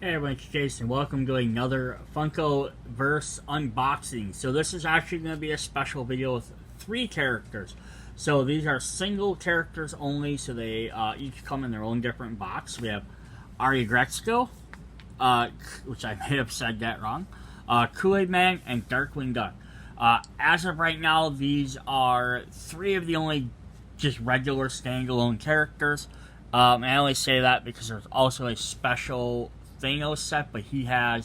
Hey everyone, it's Jason. Welcome to another Funkoverse unboxing. So this is actually going to be a special video with 3 characters. So these are single characters only, so they each come in their own different box. We have Aggretsuko, which I may have said that wrong, Kool-Aid Man, and Darkwing Duck. As of right now, these are 3 of the only just regular standalone characters. And I only say that because there's also a special Thanos set, but he's a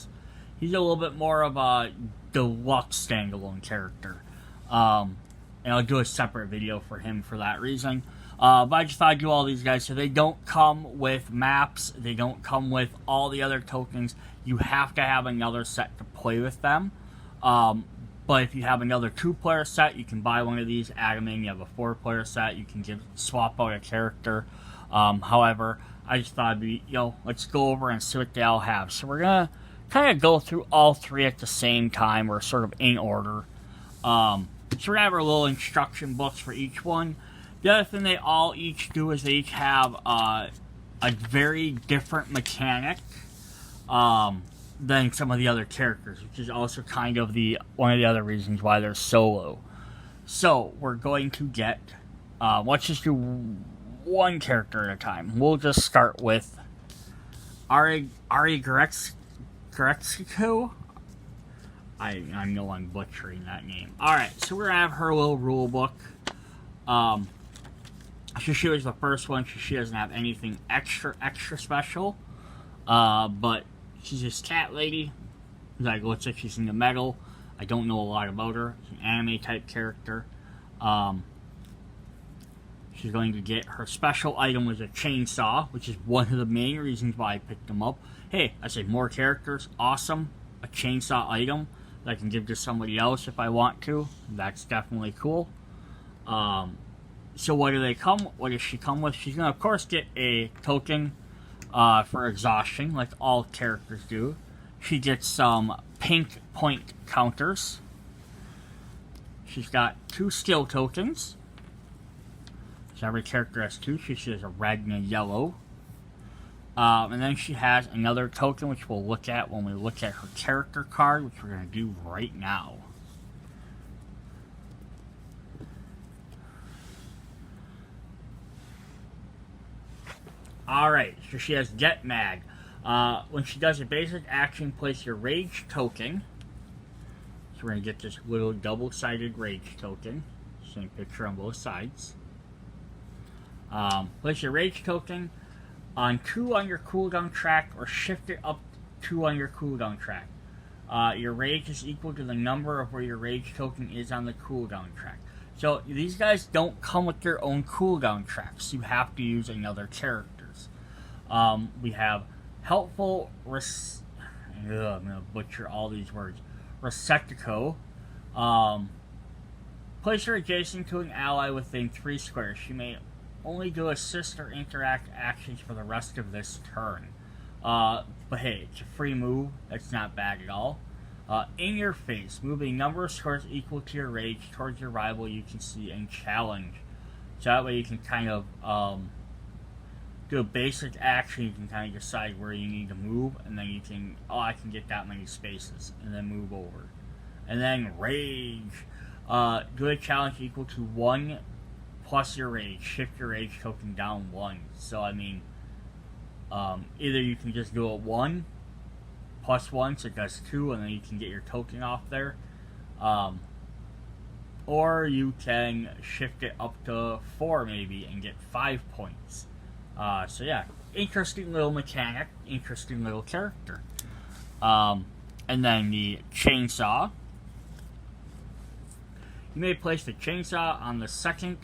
little bit more of a deluxe standalone character. And I'll do a separate video for him for that reason. But I just thought I'd do all these guys. So they don't come with maps. They don't come with all the other tokens. You have to have another set to play with them. But if you have another 2-player set, you can buy one of these, add them in. You have a 4-player set, you can swap out a character. However, I just thought it'd be, let's go over and see what they all have. So we're going to kind of go through all 3 at the same time, or sort of in order. So we're going to have our little instruction books for each one. The other thing they all each do is they each have a very different mechanic than some of the other characters, which is also kind of one of the other reasons why they're solo. So we're going to get, let's just do one character at a time. We'll just start with Aggretsuko. I know I'm butchering that name. Alright, so we're going to have her little rule book. So she was the first one. She doesn't have anything extra special. But she's this cat lady. Like, looks like she's into metal. I don't know a lot about her. She's an anime type character. She's going to get her special item was a chainsaw, which is one of the main reasons why I picked them up. Hey, I said more characters, awesome. A chainsaw item that I can give to somebody else if I want to. That's definitely cool. So what does she come with? She's going to, of course, get a token for exhaustion, like all characters do. She gets some pink point counters. She's got 2 skill tokens. So every character has 2. She has a red and a yellow. And then she has another token, which we'll look at when we look at her character card, which we're going to do right now. Alright, so she has Get Mad. When she does a basic action, place your Rage token. So we're going to get this little double-sided Rage token. Same picture on both sides. Place your Rage token on 2 on your cooldown track, or shift it up 2 on your cooldown track. Your Rage is equal to the number of where your Rage token is on the cooldown track. So these guys don't come with their own cooldown tracks. You have to use another character's. We have helpful I'm gonna butcher all these words. Aggretsuko. Place her adjacent to an ally within 3 squares. She may only do assist or interact actions for the rest of this turn. But hey, it's a free move. That's not bad at all. In your face, move a number of squares equal to your rage towards your rival you can see and challenge. So that way you can kind of do a basic action. You can kind of decide where you need to move, and then you can, I can get that many spaces, and then move over. And then rage. Do a challenge equal to 1 plus your rage. Shift your rage token down 1. So I mean, either you can just do it 1 plus 1, so it does 2, and then you can get your token off there. Or you can shift it up to 4 maybe and get 5 points. So yeah, interesting little mechanic, interesting little character. And then the chainsaw. You may place the chainsaw on the second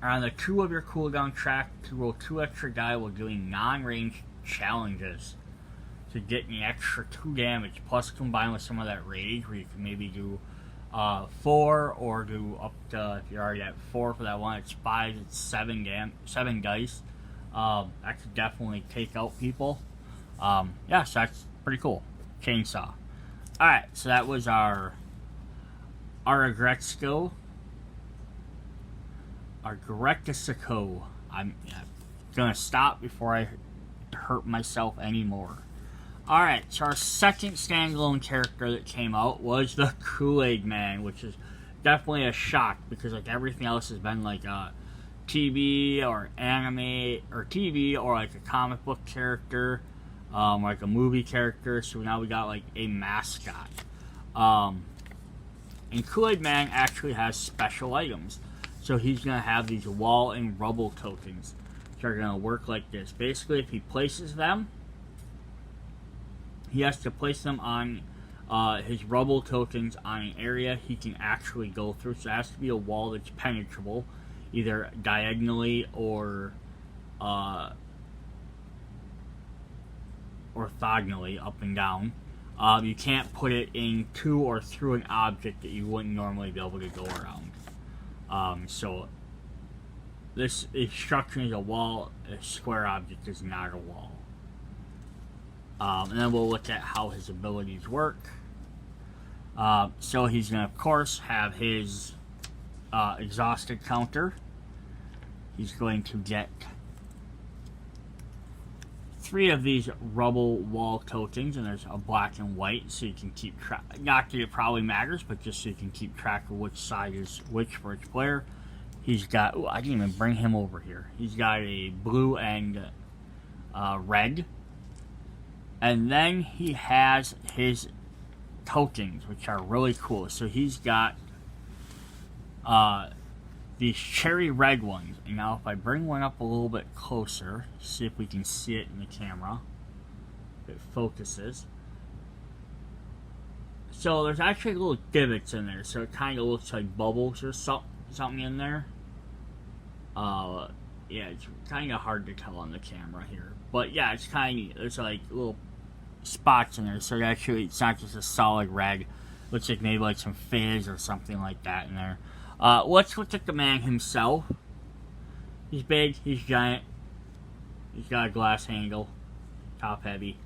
or on the 2 of your cooldown track to roll 2 extra die while doing non-range challenges to get an extra 2 damage, plus combine with some of that rage where you can maybe do 4, or do up to, if you're already at 4 for that one, it's 5, it's 7 dice. That could definitely take out people. Yeah, so that's pretty cool. Chainsaw. Alright, so that was our Aggretsuko. I'm gonna stop before I hurt myself anymore. Alright, so our second standalone character that came out was the Kool-Aid Man, which is definitely a shock because like everything else has been like TV or anime or TV or like a comic book character, like a movie character. So now we got like a mascot. And Kool-Aid Man actually has special items. So he's going to have these wall and rubble tokens. which are going to work like this. Basically, if he places them, he has to place them on his rubble tokens on an area he can actually go through. So it has to be a wall that's penetrable, either diagonally or orthogonally, up and down. You can't put it into or through an object that you wouldn't normally be able to go around. So this is structured as a wall. A square object is not a wall. And then we'll look at how his abilities work. So he's going to, of course, have his exhausted counter. He's going to get 3 of these rubble wall tokens, and there's a black and white, so you can keep track. Not that it probably matters, but just so you can keep track of which side is which for each player. He's got, ooh, I didn't even bring him over here. He's got a blue and red. And then he has his tokens, which are really cool. So he's got these cherry red ones. And now if I bring one up a little bit closer, see if we can see it in the camera. If it focuses. So there's actually little divots in there, so it kind of looks like bubbles or something in there. Yeah, it's kind of hard to tell on the camera here. But yeah, it's kind of neat. There's like little spots in there, so actually it's not just a solid red. Looks like maybe like some fizz or something like that in there. Let's look at the man himself. He's big, he's giant. He's got a glass handle, top heavy,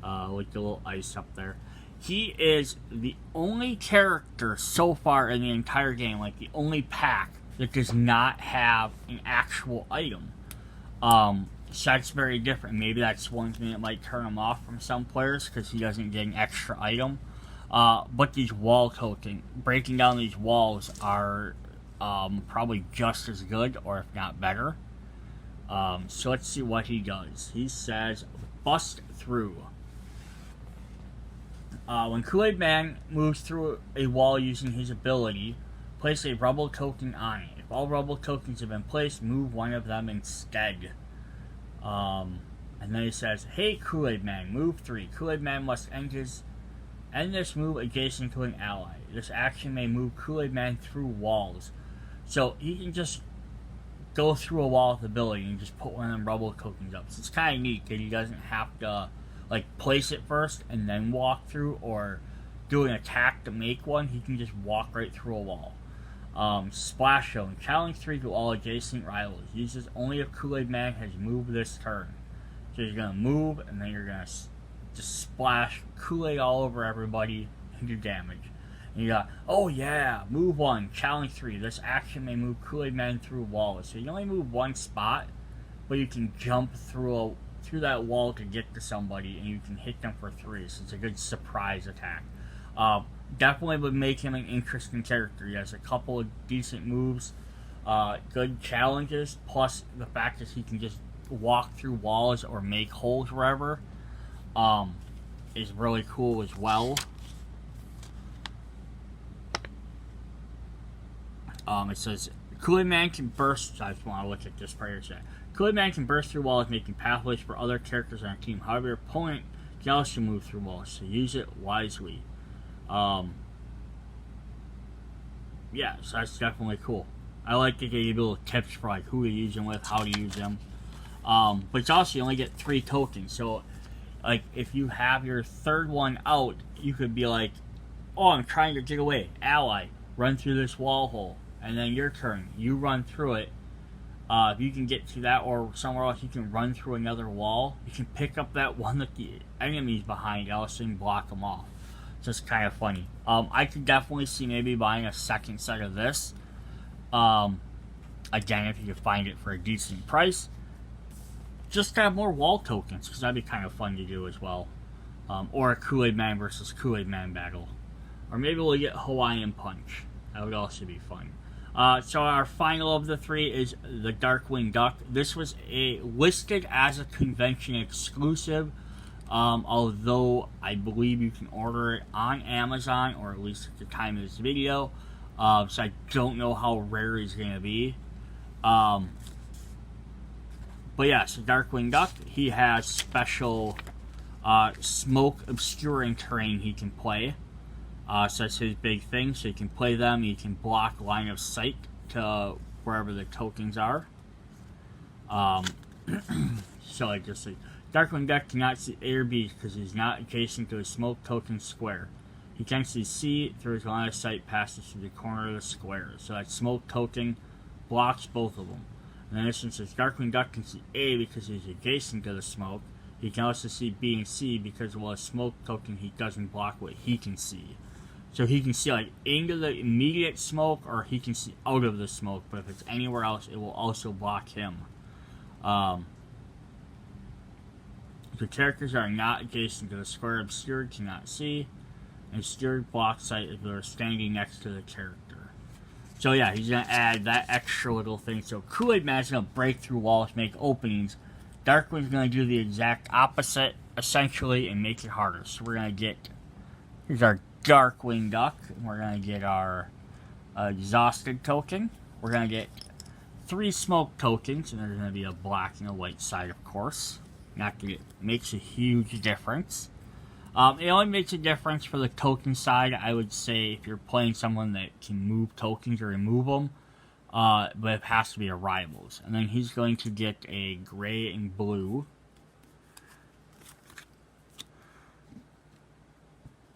with the little ice up there. He is the only character so far in the entire game, like the only pack, that does not have an actual item. So that's very different. Maybe that's one thing that might turn him off from some players, because he doesn't get an extra item. But these wall tokens, breaking down these walls are probably just as good, or if not better. So let's see what he does. He says, bust through. When Kool-Aid Man moves through a wall using his ability, place a rubble token on it. If all rubble tokens have been placed, move one of them instead. And then he says, hey Kool-Aid Man, move 3. Kool-Aid Man must end this move adjacent to an ally. This action may move Kool-Aid Man through walls. So he can just go through a wall with ability and just put one of them rubble tokens up. So it's kind of neat that he doesn't have to like place it first and then walk through, or do an attack to make one. He can just walk right through a wall. Splash Zone. Challenge 3 to all adjacent rivals. Uses only if Kool-Aid Man has moved this turn. So you're going to move, and then you're going to just splash Kool-Aid all over everybody and do damage. And you got, oh yeah, move 1. Challenge 3. This action may move Kool-Aid Man through walls. So you only move one spot, but you can jump through that wall to get to somebody, and you can hit them for 3. So it's a good surprise attack. Definitely would make him an interesting character. He has a couple of decent moves, good challenges, plus the fact that he can just walk through walls or make holes wherever is really cool as well. It says, Kool-Aid Man can burst. I just want to look at this right here. Kool-Aid Man can burst through walls, making pathways for other characters on a team. However, your opponent can also move through walls, so use it wisely. Yeah, so that's definitely cool. I like to give you little tips for like who to use them with, how to use them. But it's also, you only get 3 tokens, so like if you have your third one out, you could be like, oh, I'm trying to get away, ally, run through this wall hole, and then your turn, you run through it. If you can get to that or somewhere else, you can run through another wall. You can pick up that one that the enemy's behind, also and block them off. Just kind of funny. I could definitely see maybe buying a second set of this. Again, if you could find it for a decent price. Just to have more wall tokens, because that'd be kind of fun to do as well. Or a Kool-Aid Man versus Kool-Aid Man battle. Or maybe we'll get Hawaiian Punch. That would also be fun. So our final of the three is the Darkwing Duck. This was listed as a convention exclusive, although I believe you can order it on Amazon, or at least at the time of this video. So I don't know how rare it's going to be. But yeah, so Darkwing Duck, he has special smoke obscuring terrain he can play. So that's his big thing. So you can play them, you can block line of sight to wherever the tokens are. So like just like Darkwing Duck cannot see A or B because he's not adjacent to a smoke token square. He can see C through his line of sight passes through the corner of the square. So that smoke token blocks both of them. And in this instance, Darkwing Duck can see A because he's adjacent to the smoke. He can also see B and C because, well, a smoke token, he doesn't block what he can see. So he can see, like, into the immediate smoke, or he can see out of the smoke. But if it's anywhere else, it will also block him. The characters are not adjacent to the square. Obscured cannot see. And obscured blocks sight if they're standing next to the character. So yeah, he's going to add that extra little thing. So Kool-Aid Man's going to break through walls, make openings. Darkwing's going to do the exact opposite, essentially, and make it harder. So we're going to get, here's our Darkwing Duck. We're going to get our exhausted token. We're going to get 3 smoke tokens, and there's going to be a black and a white side, of course. Not gonna, it makes a huge difference. It only makes a difference for the token side, I would say, if you're playing someone that can move tokens or remove them. But it has to be a rivals. And then he's going to get a gray and blue.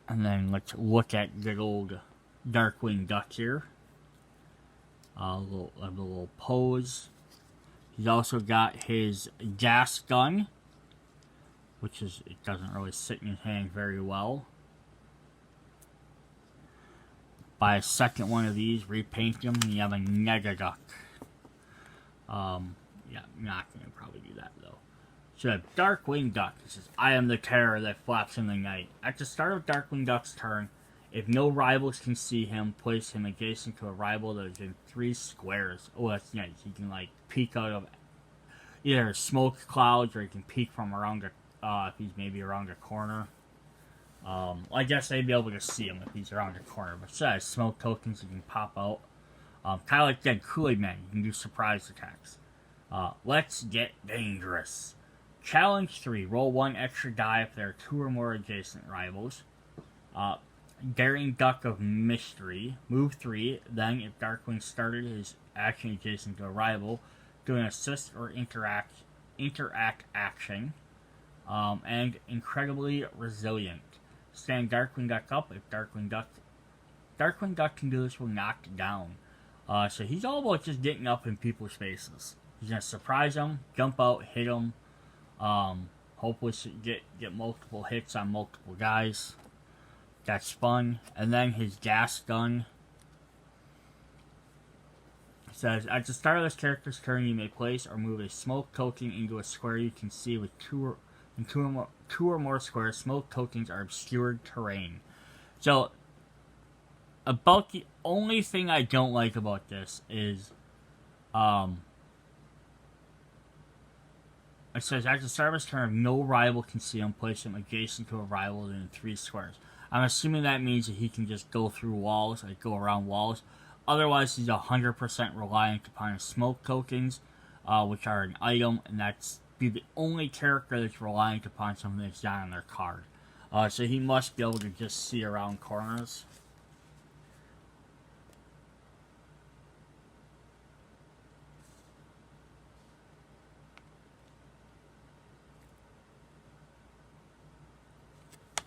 And then let's look at good old Darkwing Duck here. A little pose. He's also got his gas gun, which is, it doesn't really sit in his hand very well. Buy a second one of these, repaint them, and you have a Nega Duck. Yeah, I'm not going to probably do that, though. So you have Darkwing Duck. It says, I am the terror that flaps in the night. At the start of Darkwing Duck's turn, if no rivals can see him, place him adjacent to a rival that is in 3 squares. Oh, that's nice. You can, like, peek out of either smoke clouds, or you can peek from around if he's maybe around a corner. I guess they'd be able to see him if he's around the corner. But besides, smoke tokens, you can pop out. Kind of like that Kool-Aid Man. You can do surprise attacks. Let's get dangerous. Challenge 3. Roll 1 extra die if there are 2 or more adjacent rivals. Daring Duck of Mystery. Move 3. Then, if Darkwing started his action adjacent to a rival, do an assist or interact action. And incredibly resilient. Stand Darkwing Duck up if Darkwing Duck can do this with knocked down. So he's all about just getting up in people's faces. He's gonna surprise them, jump out, hit them. Hopefully get multiple hits on multiple guys. That's fun. And then his gas gun says, at the start of this character's turn, you may place or move a smoke token into a square you can see with two or more squares. Smoke tokens are obscured terrain. So, about the only thing I don't like about this is, it says, at the start of his turn, no rival can see him, place him adjacent to a rival within 3 squares. I'm assuming that means that he can just go through walls, like go around walls. Otherwise, he's 100% reliant upon his smoke tokens, which are an item, and that's be the only character that's reliant upon something that's not on their card. So he must be able to just see around corners.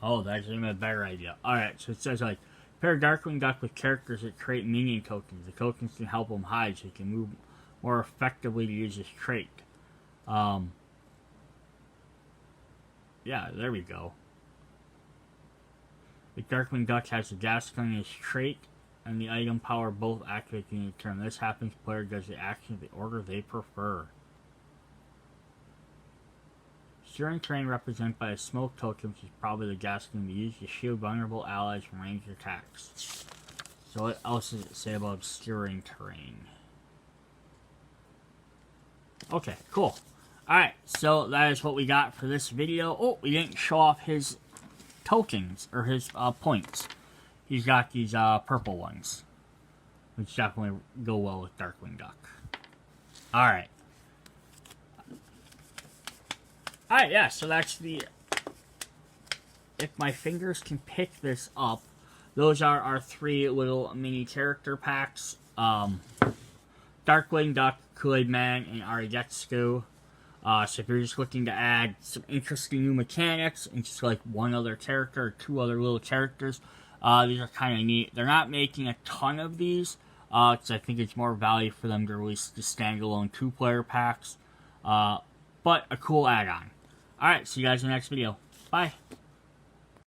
Oh, that's even a better idea. Alright, so it says, like, pair Darkwing Duck with characters that create minion tokens. The tokens can help him hide so he can move more effectively to use his trait. Yeah, there we go. The Darkwing Duck has the gas gun in his trait and the item power both activate during the turn. This happens, player does the action in the order they prefer. Steering terrain represented by a smoke token, which is probably the gas can be used to shield vulnerable allies from ranged attacks. So what else does it say about obscuring terrain? Okay, cool. Alright, so that is what we got for this video. Oh, we didn't show off his tokens, or his points. He's got these purple ones, which definitely go well with Darkwing Duck. Alright. Alright, yeah, so that's the... If my fingers can pick this up, those are our 3 little mini character packs. Darkwing Duck, Kool-Aid Man, and Aggretsuko. So if you're just looking to add some interesting new mechanics and just like one other character or 2 other little characters, these are kind of neat. They're not making a ton of these, because I think it's more value for them to release the standalone 2-player packs. But a cool add-on. Alright, see you guys in the next video. Bye.